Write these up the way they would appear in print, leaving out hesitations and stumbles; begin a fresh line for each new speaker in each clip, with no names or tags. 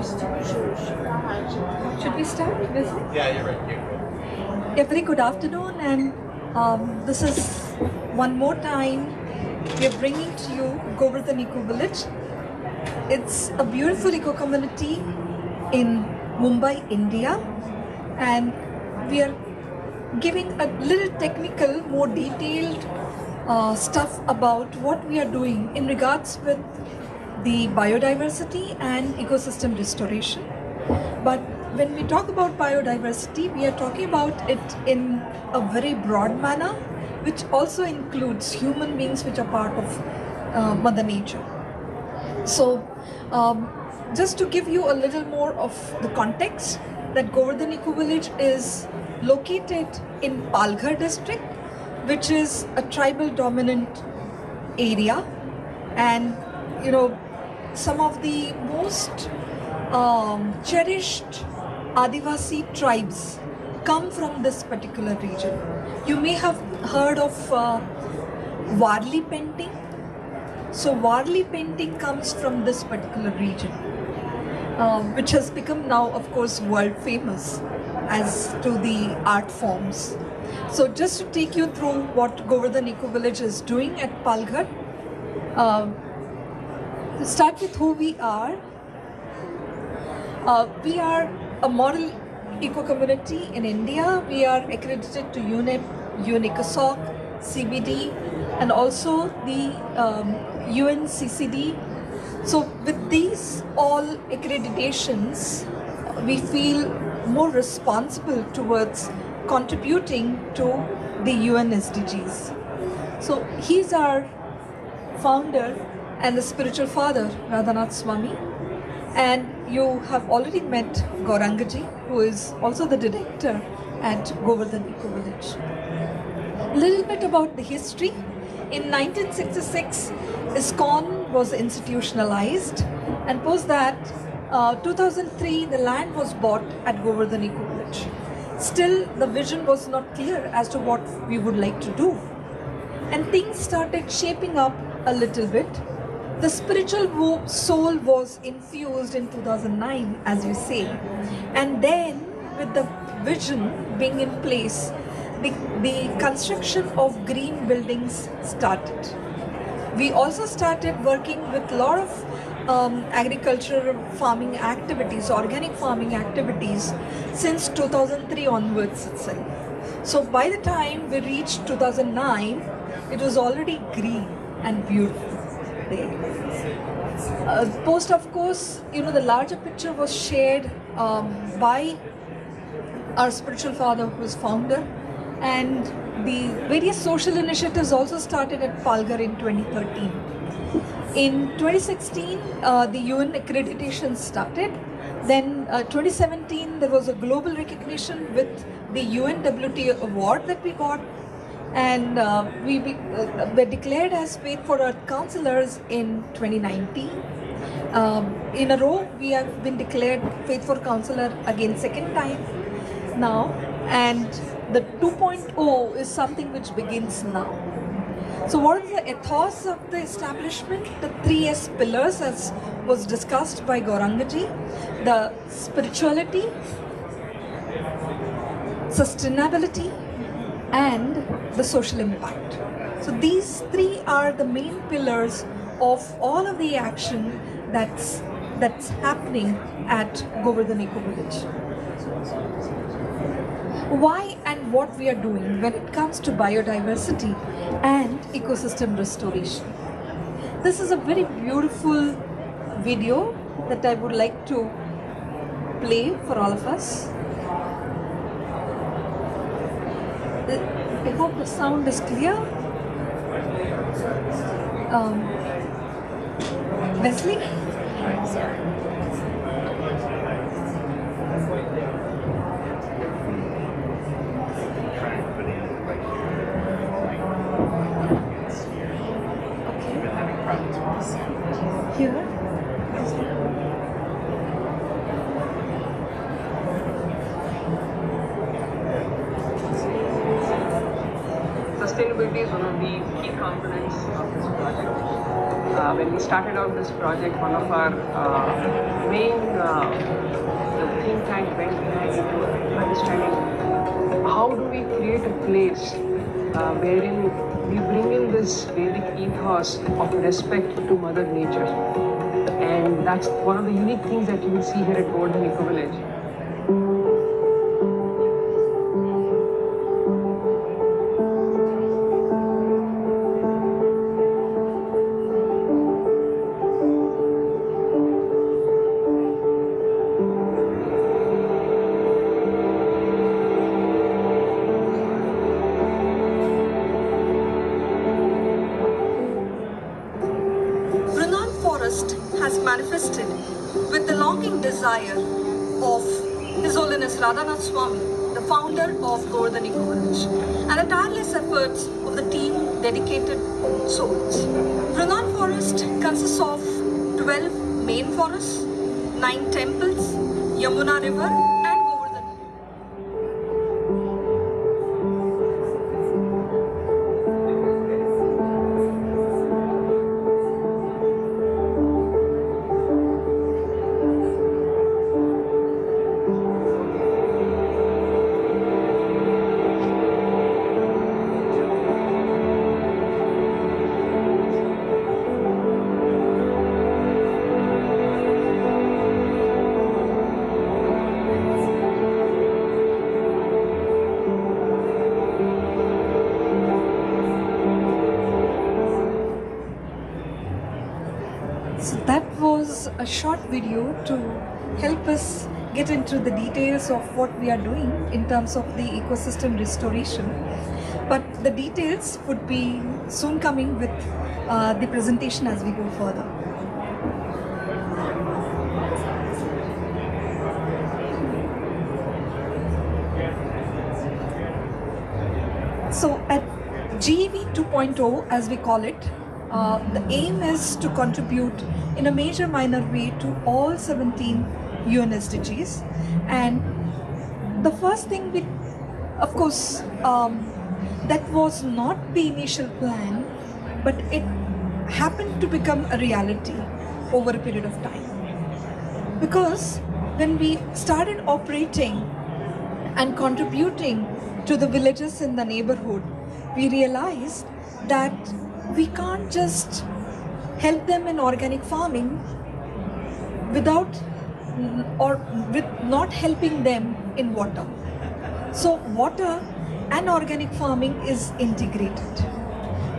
Should we start?
Yeah, you're right.
Yeah, very good afternoon, and this is one more time we are bringing to you Govardhan Ecovillage. It's a beautiful eco community in Mumbai, India, and we are giving a little technical, more detailed stuff about what we are doing in regards with the biodiversity and ecosystem restoration. But when we talk about biodiversity, we are talking about it in a very broad manner, which also includes human beings which are part of Mother Nature. So, just to give you a little more of the context, that Govardhan Ecovillage is located in Palghar district, which is a tribal dominant area, and some of the most cherished Adivasi tribes come from this particular region. You may have heard of Warli painting. So Warli painting comes from this particular region, which has become now, of course, world famous as to the art forms. So just to take you through what Govardhan Ecovillage is doing at Palghar, to start with who we are. We are a model eco-community in India. We are accredited to UNEP, UNECOSOC, CBD, and also the UNCCD. So with these all accreditations, we feel more responsible towards contributing to the UN SDGs. So he's our founder and the spiritual father, Radhanath Swami. And you have already met Gaurangaji, who is also the director at Govardhan Ecovillage. A little bit about the history. In 1966, ISKCON was institutionalized, and post that, 2003, the land was bought at Govardhan Ecovillage. Still, the vision was not clear as to what we would like to do. And things started shaping up a little bit. The spiritual soul was infused in 2009, as you say. And then, with the vision being in place, the construction of green buildings started. We also started working with a lot of agricultural farming activities, organic farming activities, since 2003 onwards itself. So by the time we reached 2009, it was already green and beautiful there. Post, of course, the larger picture was shared by our spiritual father, who was founder, and the various social initiatives also started at Palghar in 2013. In 2016, the UN accreditation started. Then 2017, there was a global recognition with the UNWT award that we got. And we were declared as Faith for Earth counselors in 2019. In a row, we have been declared Faith for Counselor again second time now. And the 2.0 is something which begins now. So what is the ethos of the establishment? The 3S pillars, as was discussed by Gaurangaji: the spirituality, sustainability, and the social impact. So these three are the main pillars of all of the action that's happening at Govardhan Ecovillage. Why and what we are doing when it comes to biodiversity and ecosystem restoration. This is a very beautiful video that I would like to play for all of us. I hope the sound is clear. Wesley? Here?
Sustainability is one of the key components of this project.
when we started out this project, one of our main the think tank went behind into understanding how do we create a place wherein we bring in this Vedic ethos of respect to Mother Nature. And that's one of the unique things that you will see here at Govardhan Ecovillage.
Has manifested with the longing desire of His Holiness Radhanath Swami, the founder of Govardhan Ecovillage, and the tireless efforts of the team dedicated souls. Vrindavan Forest consists of 12 main forests, 9 temples, Yamuna River, and Govardhan. So that was a short video to help us get into the details of what we are doing in terms of the ecosystem restoration. But the details would be soon coming with the presentation as we go further. So at GEV 2.0, as we call it, the aim is to contribute in a major minor way to all 17 UN SDGs. And the first thing we, of course, that was not the initial plan, but it happened to become a reality over a period of time. Because when we started operating and contributing to the villages in the neighborhood, we realized that we can't just help them in organic farming without or with not helping them in water. So water and organic farming is integrated.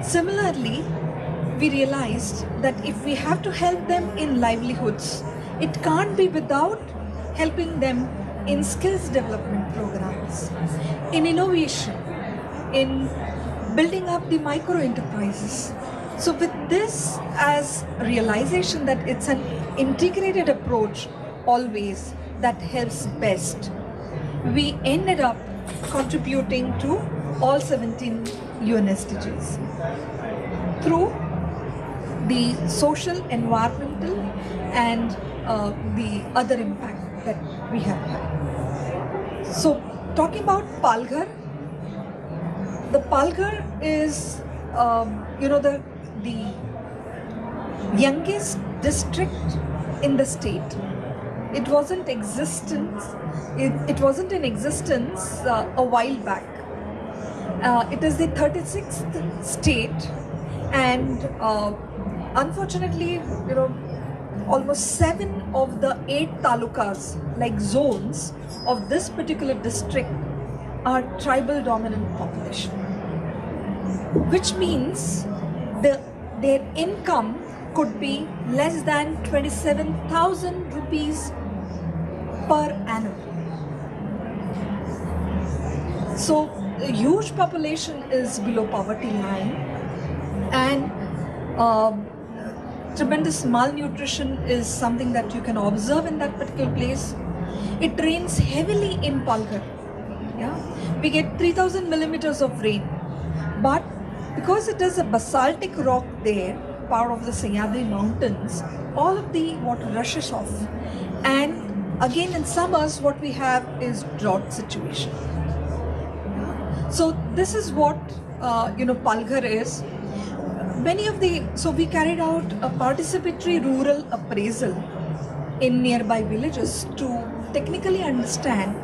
Similarly, we realized that if we have to help them in livelihoods, it can't be without helping them in skills development programs, in innovation, in building up the micro enterprises. So with this as realization that it's an integrated approach always that helps best, we ended up contributing to all 17 UN SDGs through the social, environmental and the other impact that we have had. So talking about Palghar, the Palghar is the youngest district in the state. It wasn't in existence a while back. It is the 36th state, and unfortunately, almost 7 of the 8 talukas, like zones of this particular district, are tribal dominant population, which means their income could be less than 27,000 rupees per annum. So a huge population is below poverty line, and tremendous malnutrition is something that you can observe in that particular place. It rains heavily in Palghar. Yeah? We get 3,000 millimeters of rain, but because it is a basaltic rock there, part of the Sahyadri mountains, all of the water rushes off. And again in summers what we have is drought situation. So this is what Palghar is. So we carried out a participatory rural appraisal in nearby villages to technically understand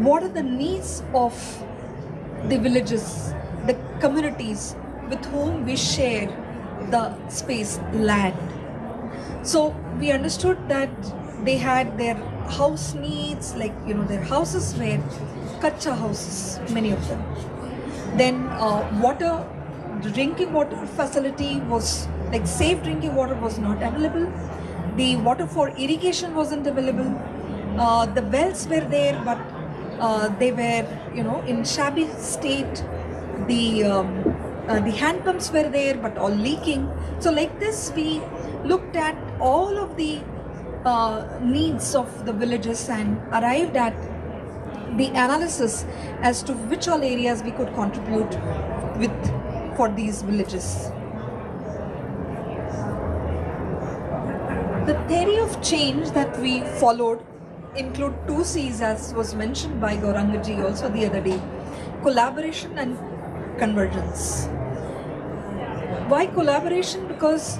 what are the needs of the villages, the communities with whom we share the space, land. So we understood that they had their house needs, like their houses were kacha houses, many of them. Then water, drinking water facility was like safe drinking water was not available. The water for irrigation wasn't available. The wells were there, but they were in shabby state. The hand pumps were there, but all leaking. So like this, we looked at all of the needs of the villages and arrived at the analysis as to which all areas we could contribute for these villages. The theory of change that we followed include 2 C's, as was mentioned by Gaurangaji also the other day: collaboration and convergence. Why collaboration? Because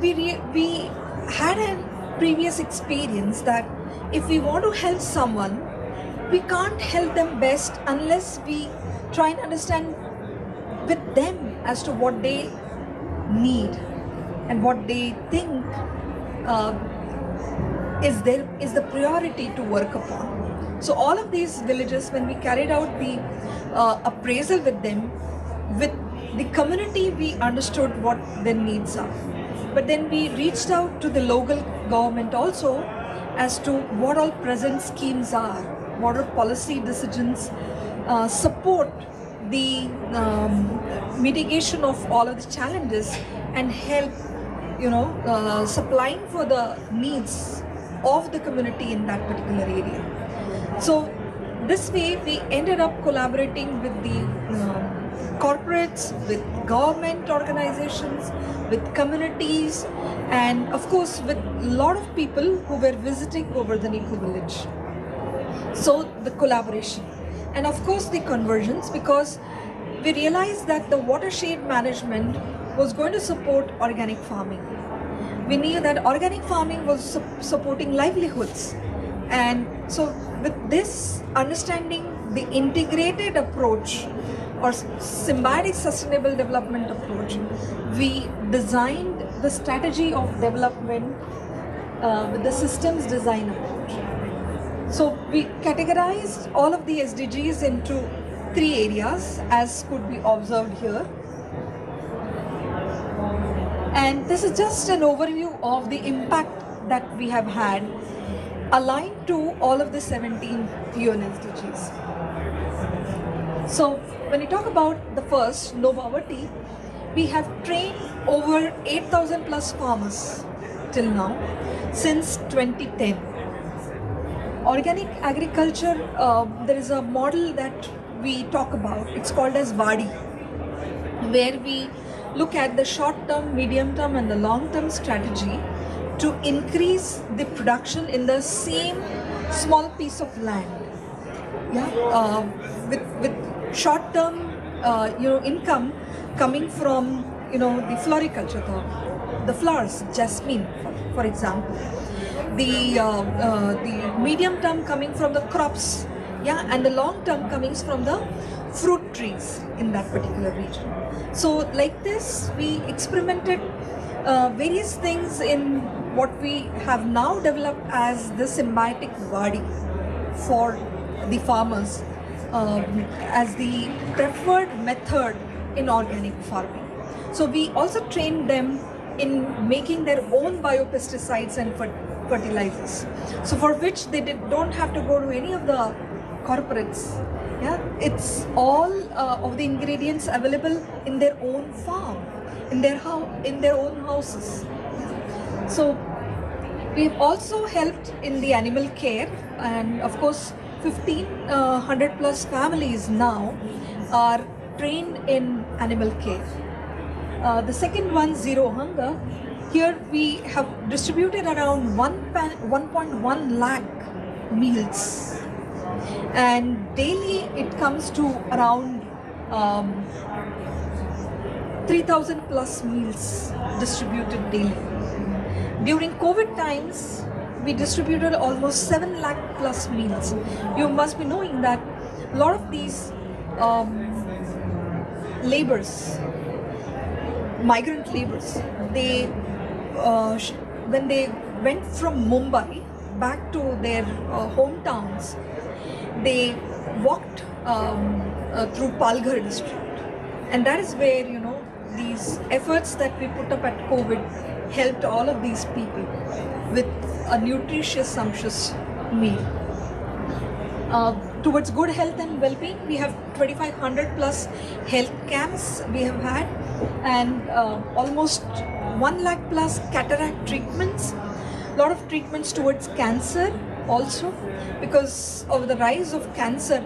we had a previous experience that if we want to help someone, we can't help them best unless we try and understand with them as to what they need and what they think is the priority to work upon. So all of these villages, when we carried out the appraisal with them, with the community, we understood what their needs are. But then we reached out to the local government also as to what all present schemes are, what all policy decisions support the mitigation of all of the challenges and help supplying for the needs of the community in that particular area. So this way we ended up collaborating with the corporates, with government organizations, with communities, and of course with a lot of people who were visiting Govardhan Ecovillage. So the collaboration and of course the convergence, because we realized that the watershed management was going to support organic farming. We knew that organic farming was supporting livelihoods, and so with this understanding, the integrated approach or symbiotic sustainable development approach, we designed the strategy of development with the systems design approach. So we categorized all of the SDGs into 3 areas, as could be observed here. And this is just an overview of the impact that we have had aligned to all of the 17 UN SDGs. So when we talk about the first, Nobhavati, we have trained over 8,000 plus farmers till now since 2010. Organic agriculture, there is a model that we talk about, it's called as Vadi, where we look at the short-term, medium-term and the long-term strategy to increase the production in the same small piece of land. Yeah, with short-term, income coming from, the floriculture, the flowers, jasmine, for example. The medium term coming from the crops, yeah, and the long term coming from the fruit trees in that particular region. So like this, we experimented various things in what we have now developed as the symbiotic Vadi for the farmers as the preferred method in organic farming. So we also trained them in making their own biopesticides and fertilizers. So for which they don't have to go to any of the corporates. Yeah, it's all of the ingredients available in their own farm, in their own houses. So we've also helped in the animal care, and of course 1,500 plus families now are trained in animal care. The second one, Zero Hunger, here we have distributed around 1.1 lakh meals, and daily it comes to around 3,000 plus meals distributed daily. During COVID times, we distributed almost 7 lakh plus meals. You must be knowing that a lot of these migrant laborers, they when they went from Mumbai back to their hometowns, they walked through Palghar district, and that is where these efforts that we put up at COVID helped all of these people with a nutritious, sumptuous meal. Towards good health and well-being, we have 2,500 plus health camps we have had, and almost 1 lakh plus cataract treatments. A lot of treatments towards cancer also, because of the rise of cancer.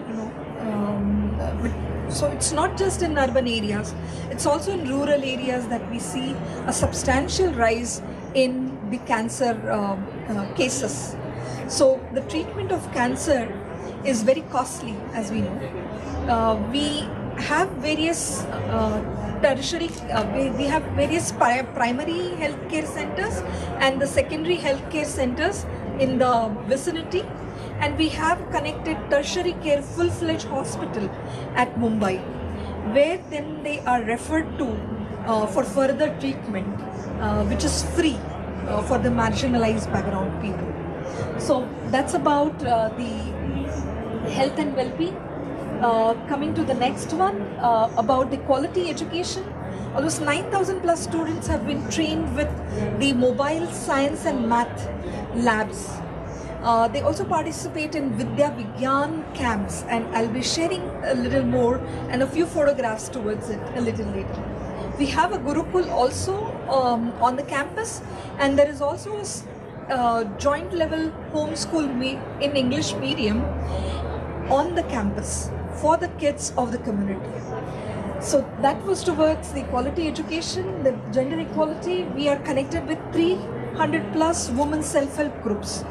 So it's not just in urban areas; it's also in rural areas that we see a substantial rise in the cancer cases. So the treatment of cancer is very costly, as we know. We have various tertiary, we have various primary healthcare centers and the secondary healthcare centers in the vicinity, and we have connected tertiary care full-fledged hospital at Mumbai, where then they are referred to for further treatment, which is free for the marginalized background people. So that's about the health and well-being. Coming to the next one, about the quality education. Almost 9,000 plus students have been trained with the mobile science and math labs. They also participate in Vidya Vigyan camps, and I'll be sharing a little more and a few photographs towards it a little later. We have a Gurukul also on the campus, and there is also a joint level homeschool in English medium on the campus for the kids of the community. So that was towards the quality education, the gender equality. We are connected with 300 plus women self-help groups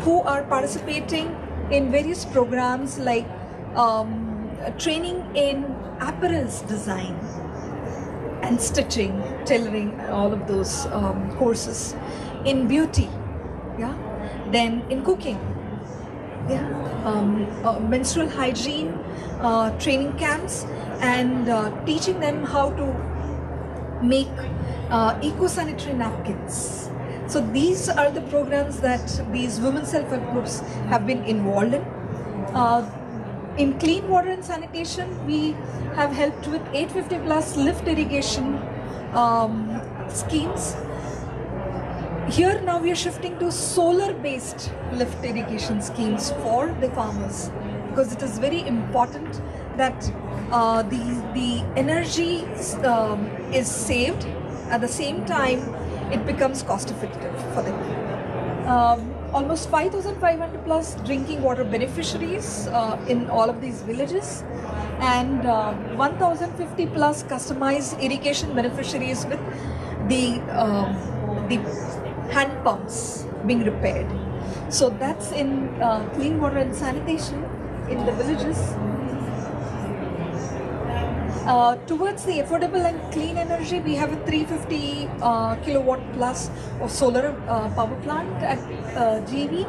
who are participating in various programs like training in apparels design and stitching, tailoring, all of those courses, in beauty, yeah, then in cooking, yeah, menstrual hygiene training camps, and teaching them how to make eco-sanitary napkins. So these are the programs that these women self-help groups have been involved in. In clean water and sanitation, we have helped with 850 plus lift irrigation schemes. Here now we are shifting to solar-based lift irrigation schemes for the farmers, because it is very important that the energy is saved. At the same time, it becomes cost effective for them. Almost 5,500 plus drinking water beneficiaries in all of these villages, and 1,050 plus customized irrigation beneficiaries with the hand pumps being repaired. So that's in clean water and sanitation in the villages. Towards the affordable and clean energy, we have a 350 kilowatt plus of solar power plant at GV.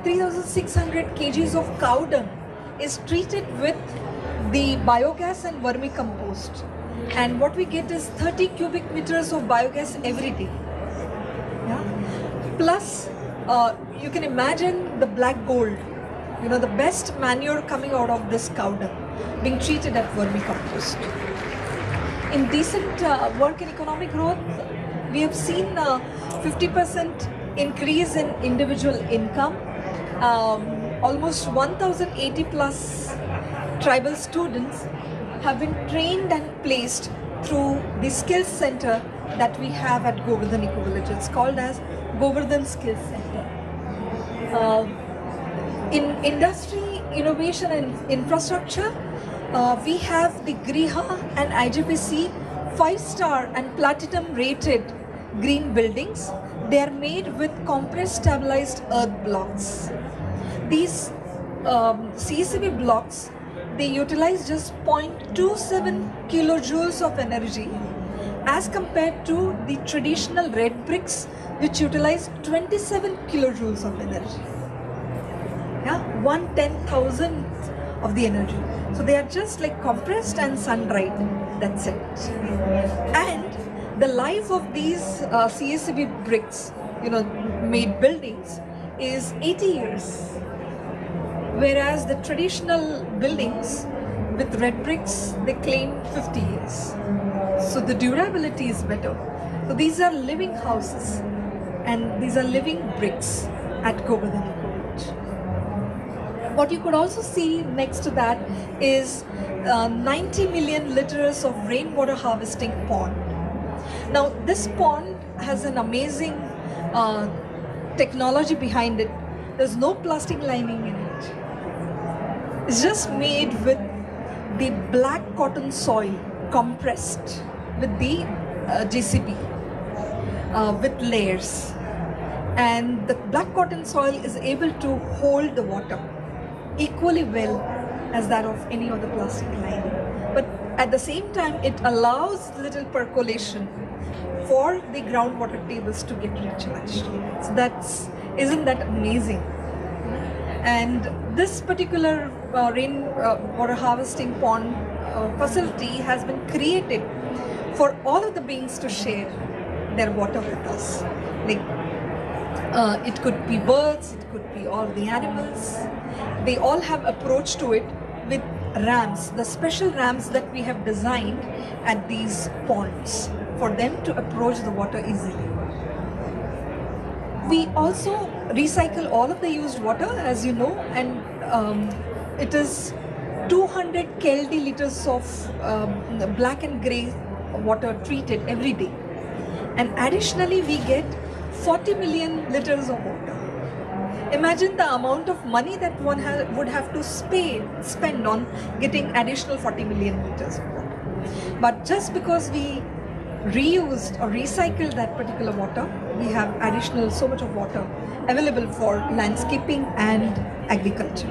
3,600 kgs of cow dung is treated with the biogas and vermicompost, and what we get is 30 cubic meters of biogas every day. Yeah? Plus, you can imagine the black gold, the best manure coming out of this cow dung being treated at vermicompost. In recent work and economic growth, we have seen 50% increase in individual income. Almost 1,080 plus tribal students have been trained and placed through the skills center that we have at Govardhan Ecovillage. It's called as Govardhan Skills Center. In industry, innovation and infrastructure, we have the Griha and IGPC 5-star and platinum rated green buildings. They are made with compressed stabilized earth blocks. These CCB blocks, they utilize just 0.27 kilojoules of energy as compared to the traditional red bricks, which utilize 27 kilojoules of energy. Yeah, 1/10,000th of the energy. So they are just like compressed and sun-dried. That's it. And the life of these CSCB bricks, made buildings, is 80 years. Whereas the traditional buildings with red bricks, they claim 50 years. So the durability is better. So these are living houses and these are living bricks at Govardhan Ecovillage. What you could also see next to that is 90 million liters of rainwater harvesting pond. Now this pond has an amazing technology behind it. There's no plastic lining in it. It's just made with the black cotton soil compressed with the JCB with layers, and the black cotton soil is able to hold the water equally well as that of any other plastic lining, but at the same time it allows little percolation for the groundwater tables to get recharged. So isn't that amazing? And this particular rainwater harvesting pond facility has been created for all of the beings to share their water with us. Like it could be birds, it could be all the animals. They all have approach to it with ramps, the special ramps that we have designed at these ponds for them to approach the water easily. We also recycle all of the used water, as you know, and it is 200 KLD liters of black and grey water treated every day. And additionally, we get 40 million liters of water. Imagine the amount of money that one would have to spend on getting additional 40 million liters of water. But just because we reused or recycled that particular water, we have additional so much of water available for landscaping and agriculture.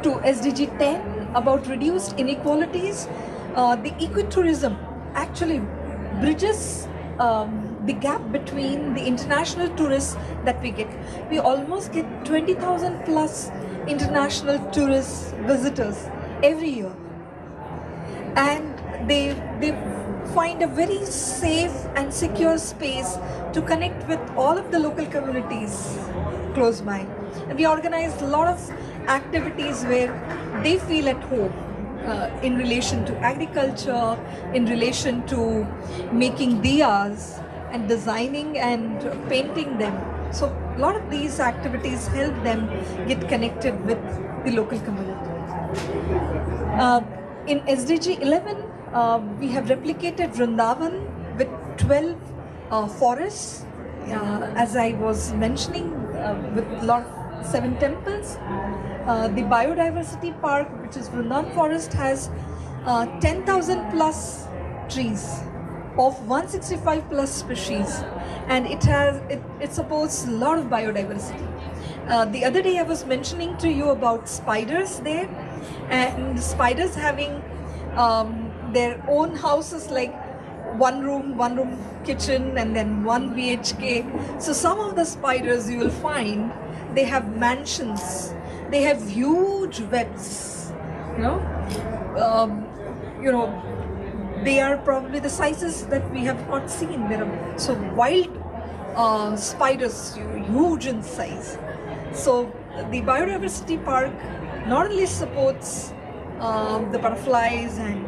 To SDG 10 about reduced inequalities, the ecotourism actually bridges the gap between the international tourists that we get. We almost get 20,000 plus international tourist visitors every year, and they find a very safe and secure space to connect with all of the local communities close by. And we organize a lot of activities where they feel at home in relation to agriculture, in relation to making diyas and designing and painting them. So a lot of these activities help them get connected with the local community. In SDG 11, we have replicated Vrindavan with 12 forests, as I was mentioning, with a lot of 7 temples. The Biodiversity Park, which is Vrindavan Forest, has 10,000 plus trees of 165 plus species, and it supports a lot of biodiversity. The other day I was mentioning to you about spiders there, and spiders having their own houses, like one room kitchen, and then 1 BHK. So some of the spiders you will find, they have mansions, they have huge webs, they are probably the sizes that we have not seen. There are so wild spiders, huge in size. So the Biodiversity Park not only supports the butterflies and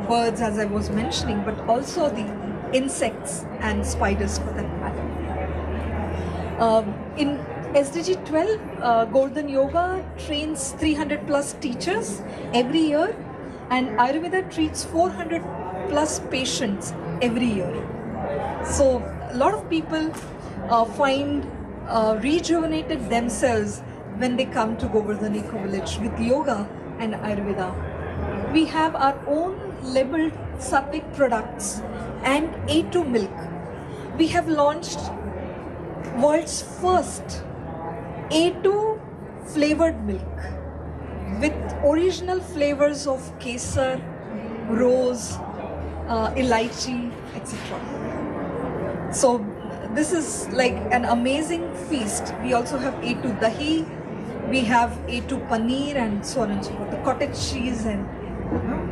birds, as I was mentioning, but also the insects and spiders for that matter. In SDG 12, Golden Yoga trains 300 plus teachers every year, and Ayurveda treats 400 plus patients every year. So a lot of people find rejuvenated themselves when they come to Govardhan Ecovillage with yoga and Ayurveda. We have our own labeled Sattvic products and A2 milk. We have launched world's first A2 flavored milk with original flavors of kesar, rose, elaichi, etc. So this is like an amazing feast. We also have A2 dahi, we have A2 paneer and so on and so forth. The cottage cheese and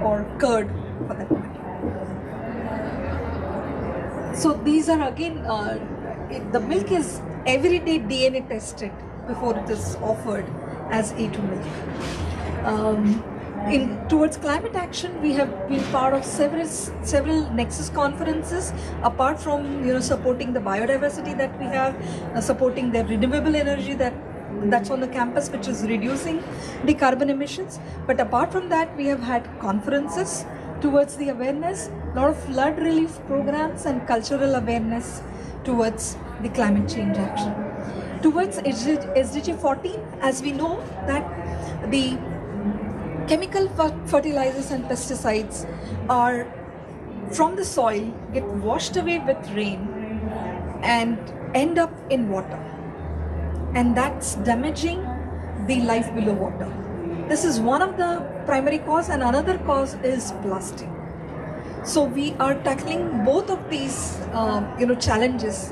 or curd for that matter. So these are again, the milk is everyday DNA tested before it is offered as A2 milk. Towards climate action, we have been part of several Nexus conferences. Apart from supporting the biodiversity that we have, supporting the renewable energy that's on the campus, which is reducing the carbon emissions. But apart from that, we have had conferences towards the awareness, a lot of flood relief programs and cultural awareness towards the climate change action. Towards SDG 14, as we know that the chemical fertilizers and pesticides are from the soil, get washed away with rain and end up in water. And that's damaging the life below water. This is one of the primary cause, and another cause is plastic. So we are tackling both of these challenges.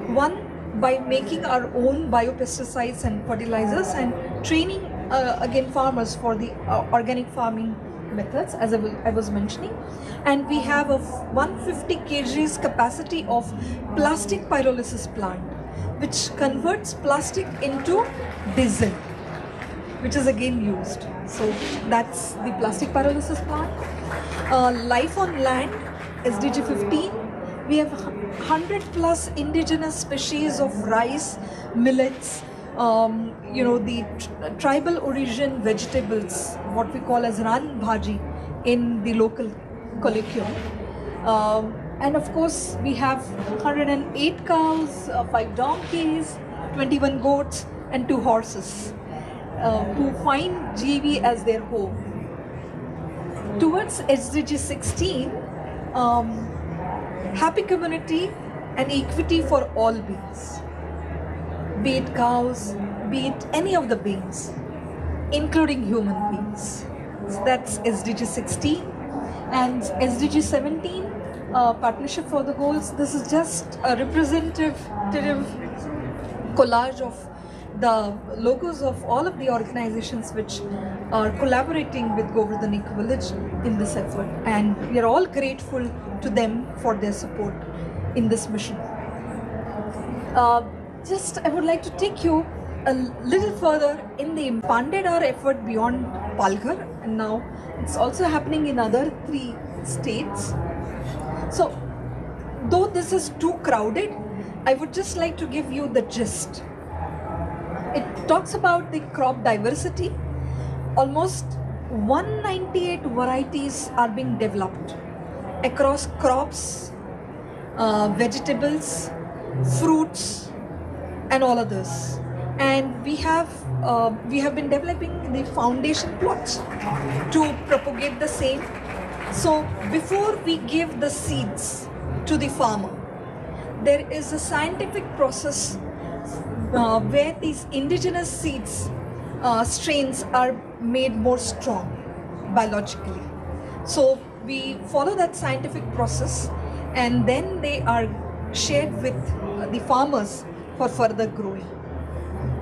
One, by making our own biopesticides and fertilizers and training again farmers for the organic farming methods, as I was mentioning. And we have a 150 kgs capacity of plastic pyrolysis plant, which converts plastic into diesel, which is again used. So that's the plastic pyrolysis plant. Life on land, SDG 15, we have 100 plus indigenous species of rice, millets, the tribal origin vegetables, what we call as ran bhaji in the local colloquium. And of course, we have 108 cows, 5 donkeys, 21 goats, and 2 horses who find GV as their home. Towards SDG 16, happy community and equity for all beings, be it cows, be it any of the beings, including human beings. So that's SDG 16. And SDG 17, Partnership for the Goals. This is just a representative collage of the logos of all of the organizations which are collaborating with Govardhan Ecovillage in this effort, and we are all grateful to them for their support in this mission. I would like to take you a little further in the expanded our effort beyond Palghar, and now it's also happening in other 3 states. So though this is too crowded, I would just like to give you the gist. It talks about the crop diversity. Almost 198 varieties are being developed across crops, vegetables, fruits, and all others. And we have been developing the foundation plots to propagate the same. So before we give the seeds to the farmer, there is a scientific process where these indigenous seeds strains are made more strong biologically. So we follow that scientific process, and then they are shared with the farmers for further growing.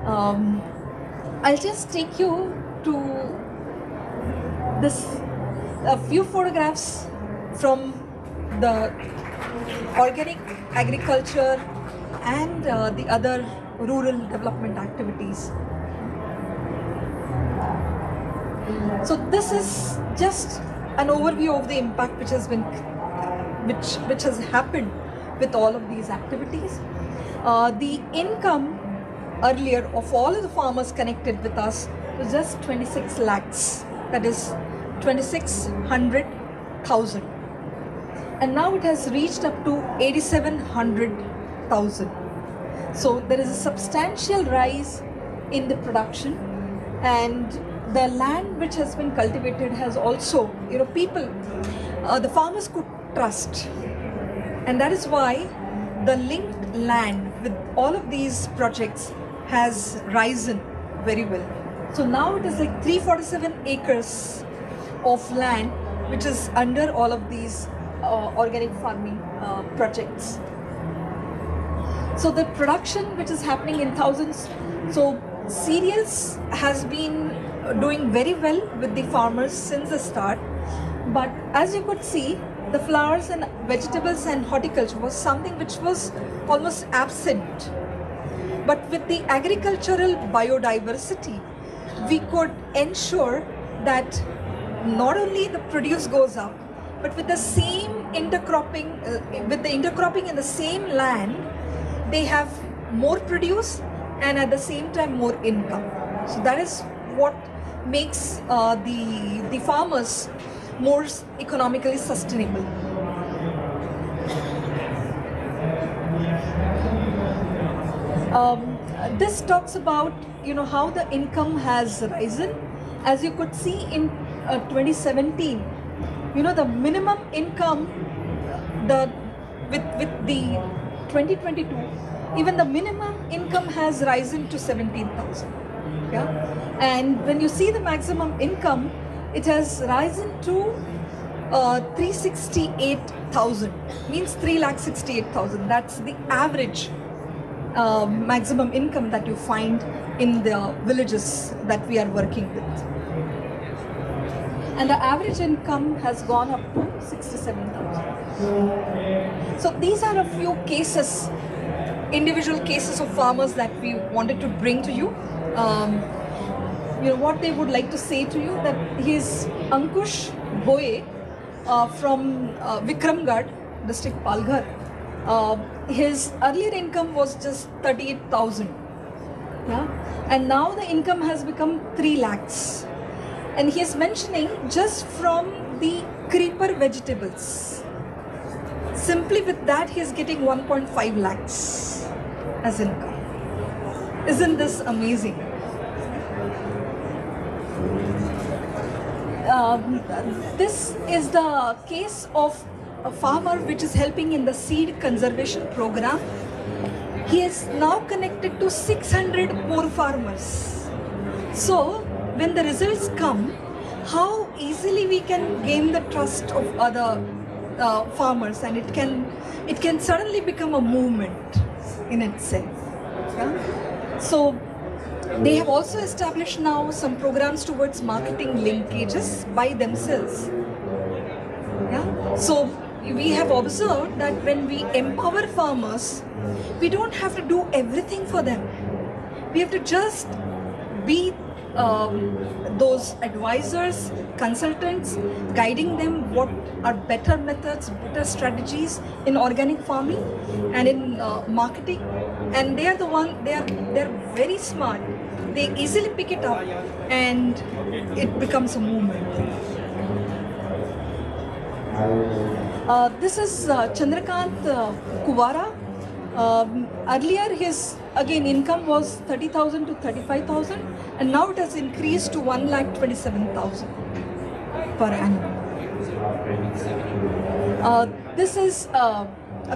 I'll just take you to a few photographs from the organic agriculture and the other rural development activities. So this is just an overview of the impact which has happened with all of these activities. The income earlier of all of the farmers connected with us was just 26 lakhs, that is 26,100,000, and now it has reached up to 8,700,000. So there is a substantial rise in the production, and the land which has been cultivated has also, people, the farmers could trust, and that is why the linked land with all of these projects has risen very well. So now it is like 347 acres of land which is under all of these organic farming projects. So the production which is happening in thousands, so cereals has been doing very well with the farmers since the start, but as you could see, the flowers and vegetables and horticulture was something which was almost absent. But with the agricultural biodiversity, we could ensure that not only the produce goes up, but with the same intercropping, in the same land, they have more produce and at the same time more income. So that is what makes the farmers more economically sustainable. This talks about how the income has risen. As you could see in 2017, the minimum income, with the 2022, even the minimum income has risen to 17,000. Yeah, and when you see the maximum income, it has risen to 368,000. Means 3,68,000. That's the average maximum income that you find in the villages that we are working with. And the average income has gone up to 67,000. So these are a few cases, individual cases of farmers that we wanted to bring to you. What they would like to say to you, that he is Ankush Boye from Vikramgarh, district Palghar. His earlier income was just 38,000. Yeah? And now the income has become 3 lakhs. And he is mentioning just from the creeper vegetables. Simply with that, he is getting 1.5 lakhs as income. Isn't this amazing? This is the case of a farmer which is helping in the seed conservation program. He is now connected to 600 more farmers. So when the results come, how easily we can gain the trust of other farmers, and it can suddenly become a movement in itself. Yeah? So they have also established now some programs towards marketing linkages by themselves. Yeah? So we have observed that when we empower farmers, we don't have to do everything for them. We have to just be those advisors, consultants, guiding them what are better methods, better strategies in organic farming and in marketing. And they are the one, they're very smart. They easily pick it up and it becomes a movement. This is Chandrakant Kuvara. Earlier his income was 30,000 to 35,000, and now it has increased to 1,27,000 per annum. This is a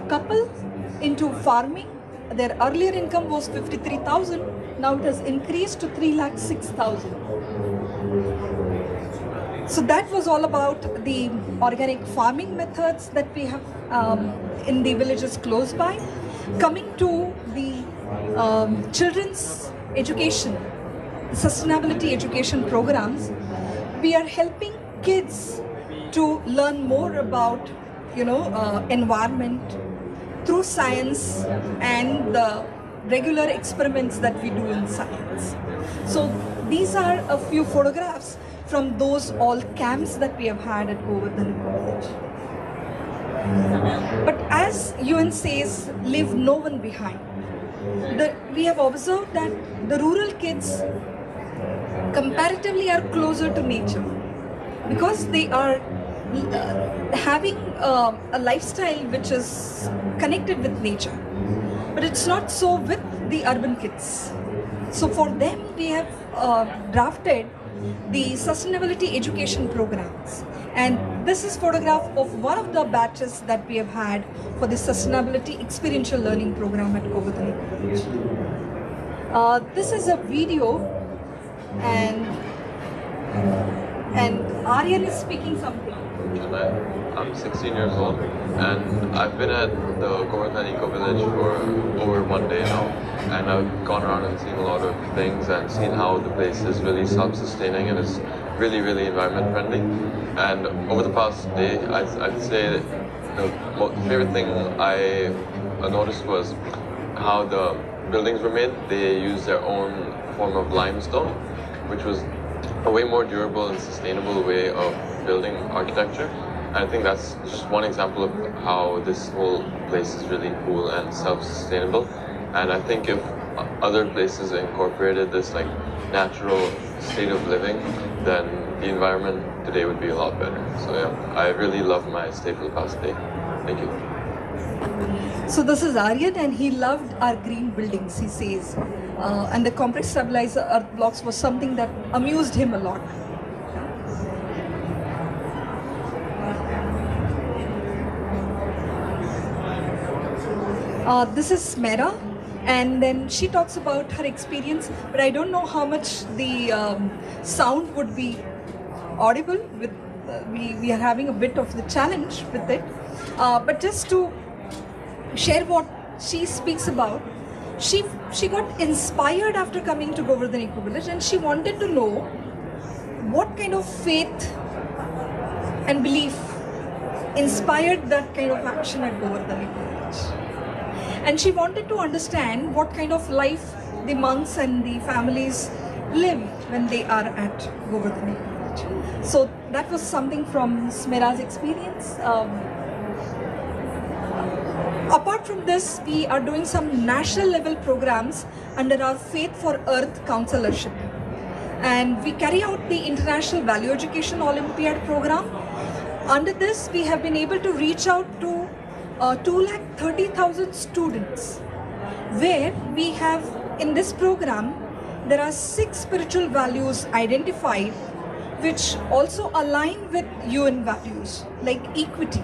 couple into farming. Their earlier income was 53,000. Now it has increased to 3,06,000. So that was all about the organic farming methods that we have in the villages close by. Coming to the children's education, sustainability education programs, we are helping kids to learn more about environment through science and the regular experiments that we do in science. So these are a few photographs from those all camps that we have had at Govardhan Ecovillage. But as UN says, leave no one behind. We have observed that the rural kids comparatively are closer to nature because they are having a lifestyle which is connected with nature. But it's not so with the urban kids. So for them, we have drafted the sustainability education programs. And this is photograph of one of the batches that we have had for the sustainability experiential learning program at Govardhan Ecovillage. This is a video, and Aryan is speaking something.
I'm 16 years old, and I've been at the Govardhan Ecovillage for over 1 day now, and I've gone around and seen a lot of things and seen how the place is really self-sustaining and is really, really environment friendly. And over the past day, I'd say the favorite thing I noticed was how the buildings were made. They used their own form of limestone, which was a way more durable and sustainable way of building architecture. And I think that's just one example of how this whole place is really cool and self-sustainable. And I think if other places incorporated this like natural state of living, then the environment today would be a lot better. So yeah, I really love my stay for the past day. Thank you.
So this is Aryan, and he loved our green buildings, he says. And the complex stabilizer earth blocks was something that amused him a lot. This is Smera, and then she talks about her experience, but I don't know how much the sound would be audible. With we are having a bit of the challenge with it, but just to share what she speaks about, she got inspired after coming to Govardhan Ecovillage, and she wanted to know what kind of faith and belief inspired that kind of action at Govardhan Ecovillage. And she wanted to understand what kind of life the monks and the families live when they are at Govardhan Ecovillage. So that was something from Smera's experience. Apart from this, we are doing some national level programs under our Faith for Earth Councillorship. And we carry out the International Value Education Olympiad program. Under this, we have been able to reach out to 230,000 students, where we have, in this program, there are 6 spiritual values identified which also align with UN values like equity,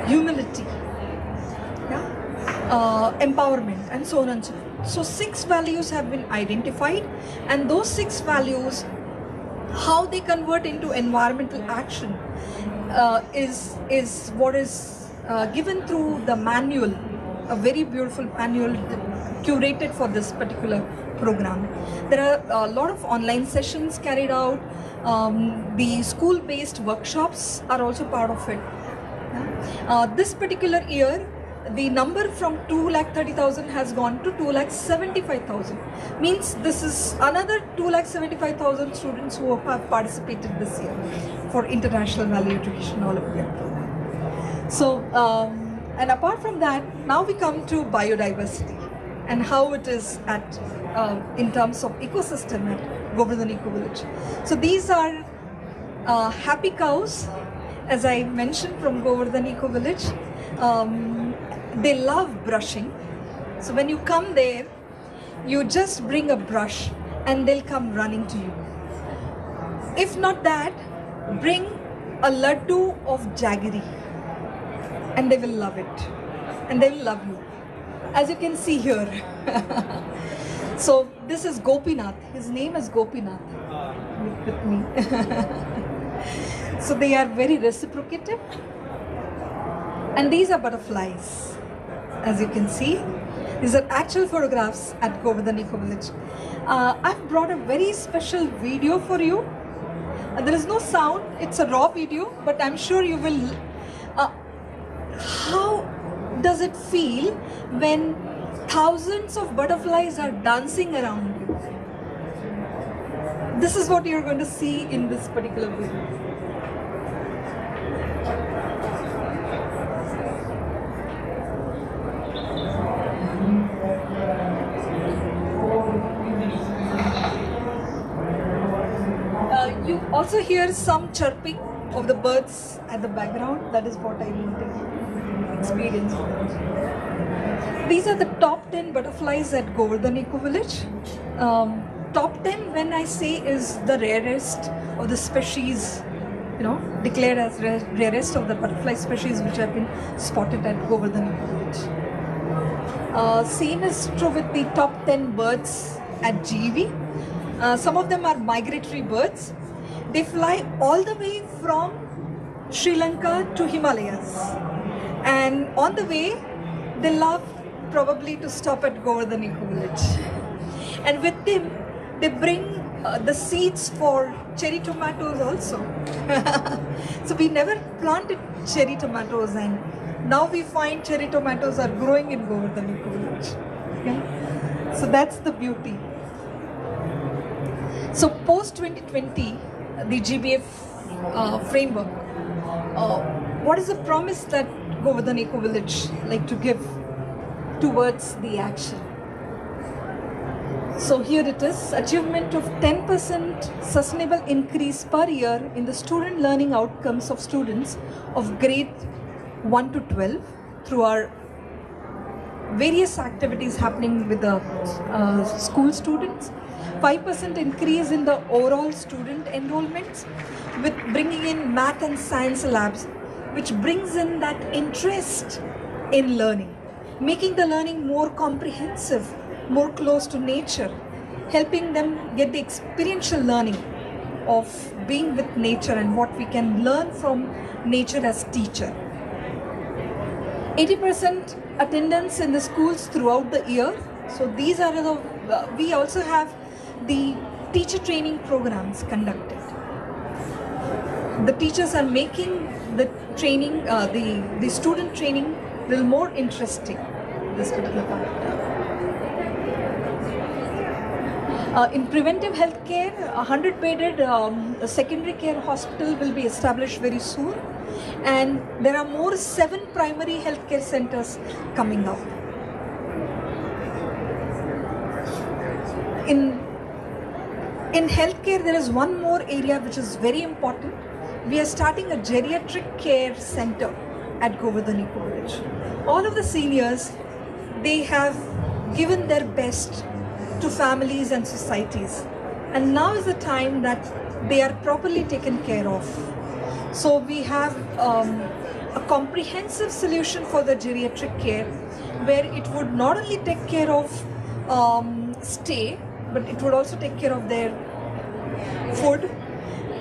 humility, empowerment, and so on and so forth. So 6 values have been identified, and those 6 values, how they convert into environmental action is what is given through the manual, a very beautiful manual curated for this particular program. There are a lot of online sessions carried out. The school-based workshops are also part of it. This particular year, the number from 230,000 has gone to 275,000. Means this is another 275,000 students who have participated this year for International Value Education Olympiad program. So, and apart from that, now we come to biodiversity and how it is at in terms of ecosystem at Govardhan Ecovillage. So these are happy cows, as I mentioned, from Govardhan Ecovillage. They love brushing. So when you come there, you just bring a brush and they'll come running to you. If not that, bring a laddu of jaggery and they will love it. And they will love you. As you can see here. So this is Gopinath. His name is Gopinath with me. So they are very reciprocative. And these are butterflies. As you can see, these are actual photographs at Govardhan Ecovillage. I've brought a very special video for you. There is no sound, it's a raw video, but I'm sure you will. How does it feel when thousands of butterflies are dancing around you? This is what you're going to see in this particular video. You also hear some chirping of the birds at the background. That is what I wanted to experience with it. These are the top 10 butterflies at Govardhan Ecovillage. Top 10, when I say, is the rarest of the species, declared as rarest of the butterfly species which have been spotted at Govardhan Ecovillage. Same is true with the top 10 birds at GV. Some of them are migratory birds. They fly all the way from Sri Lanka to Himalayas. And on the way, they love probably to stop at Govardhan Ecovillage. And with them, they bring the seeds for cherry tomatoes also. So we never planted cherry tomatoes, and now we find cherry tomatoes are growing in Govardhan Ecovillage. Yeah? So that's the beauty. So post 2020, the GBF framework, what is the promise that Govardhan Ecovillage like to give towards the action? So here it is, achievement of 10% sustainable increase per year in the student learning outcomes of students of grade 1 to 12 through our various activities happening with the school students. 5% increase in the overall student enrollments with bringing in math and science labs, which brings in that interest in learning, making the learning more comprehensive, more close to nature, helping them get the experiential learning of being with nature and what we can learn from nature as teacher. 80% attendance in the schools throughout the year. So these are the, we also have the teacher training programs conducted. The teachers are making the training, the student training a little more interesting, this particular part. In preventive health care, a 100-bedded secondary care hospital will be established very soon, and there are more 7 primary healthcare centers coming up. In healthcare, there is one more area which is very important. We are starting a geriatric care center at Govardhan Ecovillage. All of the seniors, they have given their best to families and societies, and now is the time that they are properly taken care of. So we have a comprehensive solution for the geriatric care, where it would not only take care of stay, but it would also take care of their food,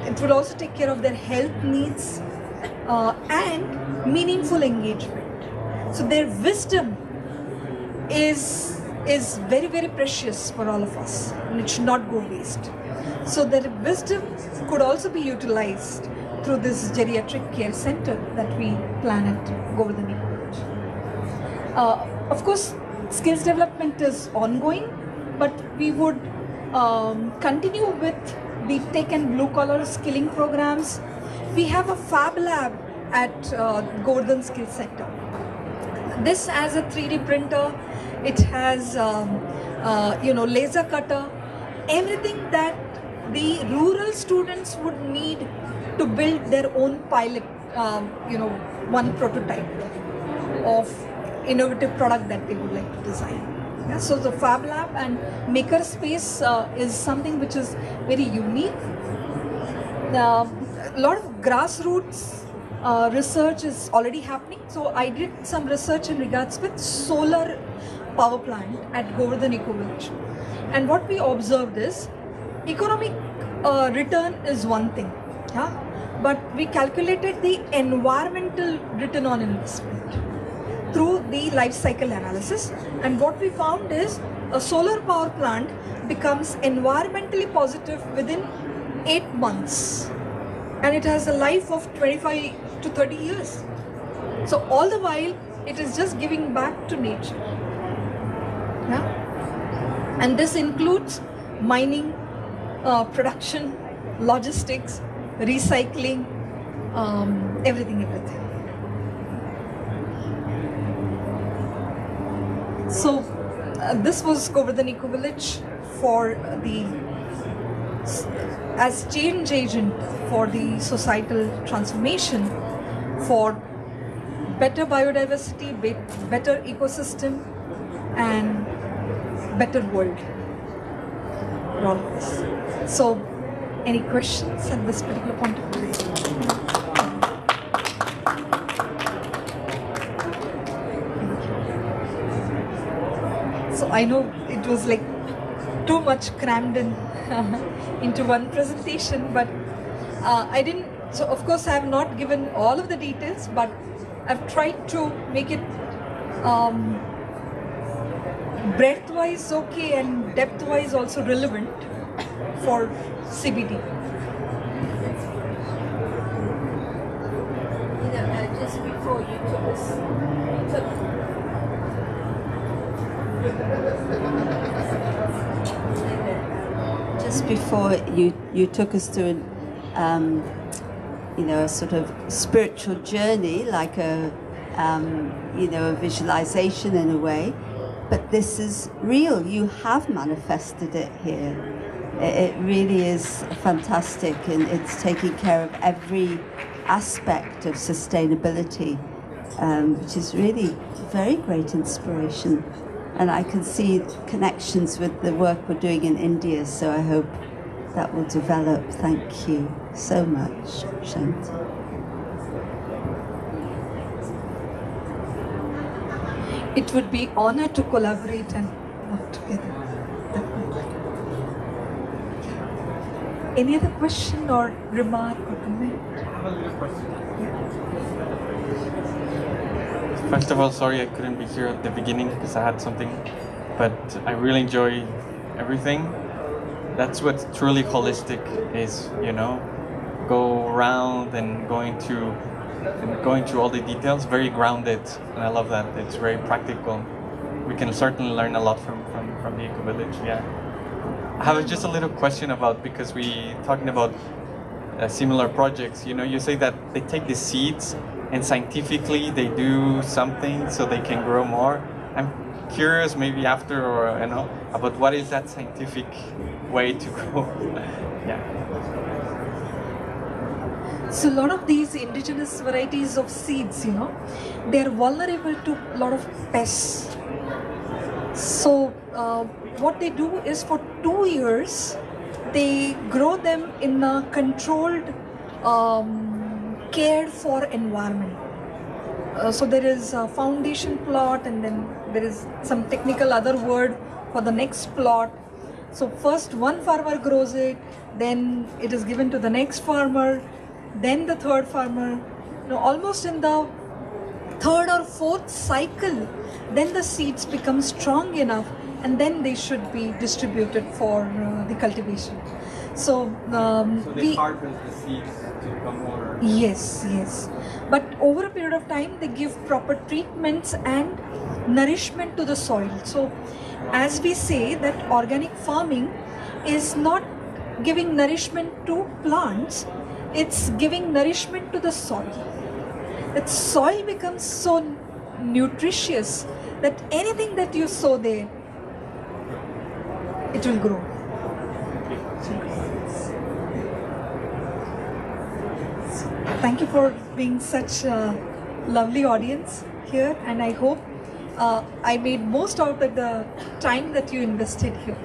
it would also take care of their health needs and meaningful engagement. So their wisdom is very, very precious for all of us, and it should not go waste. So their wisdom could also be utilized through this geriatric care center that we plan at Govardhan Ecovillage. Of course, skills development is ongoing, but we would continue with the tech and blue collar skilling programs. We have a fab lab at Govardhan Skill Center. This has a 3D printer, it has laser cutter, everything that the rural students would need to build their own pilot, one prototype of innovative product that they would like to design. Yeah, so the Fab Lab and Maker Space is something which is very unique. A lot of grassroots research is already happening. So I did some research in regards with solar power plant at Govardhan Ecovillage. And what we observed is economic return is one thing, yeah? But we calculated the environmental return on investment through the life cycle analysis, and what we found is a solar power plant becomes environmentally positive within 8 months, and it has a life of 25 to 30 years. So all the while it is just giving back to nature, yeah? And this includes mining, production, logistics, recycling, everything. So this was Govardhan Ecovillage for as change agent for the societal transformation, for better biodiversity, better ecosystem, and better world for all of us. So, any questions at this particular point of time? I know it was like too much crammed in into one presentation, but I didn't. So of course I have not given all of the details, but I've tried to make it breadth-wise okay and depth-wise also relevant for CBD. Just before you took us,
just before you took us through a sort of spiritual journey, like a visualization in a way. But this is real. You have manifested it here. It really is fantastic, and it's taking care of every aspect of sustainability, which is really very great inspiration. And I can see connections with the work we're doing in India, so I hope that will develop. Thank you so much, Shanti.
It would be honor to collaborate and work together. Any other question or remark or comment?
First of all, sorry I couldn't be here at the beginning because I had something, but I really enjoy everything. That's what truly holistic is, go around and going through all the details, very grounded, and I love that. It's very practical. We can certainly learn a lot from the Ecovillage. Yeah. I have just a little question about, because we talking about similar projects. You say that they take the seeds and scientifically they do something so they can grow more. I'm curious, maybe after, or about what is that scientific way to grow. Yeah.
So a lot of these indigenous varieties of seeds, they are vulnerable to a lot of pests. So what they do is for 2 years, they grow them in a controlled, cared for environment. So there is a foundation plot, and then there is some technical other word for the next plot. So first one farmer grows it, then it is given to the next farmer, then the third farmer. Almost in the third or fourth cycle, then the seeds become strong enough, and then they should be distributed for the cultivation. So
they harvest the seeds to become more.
Yes. But over a period of time, they give proper treatments and nourishment to the soil. So as we say that organic farming is not giving nourishment to plants, it's giving nourishment to the soil. That soil becomes so nutritious that anything that you sow there, it will grow. Thank you for being such a lovely audience here, and I hope I made most out of the time that you invested here.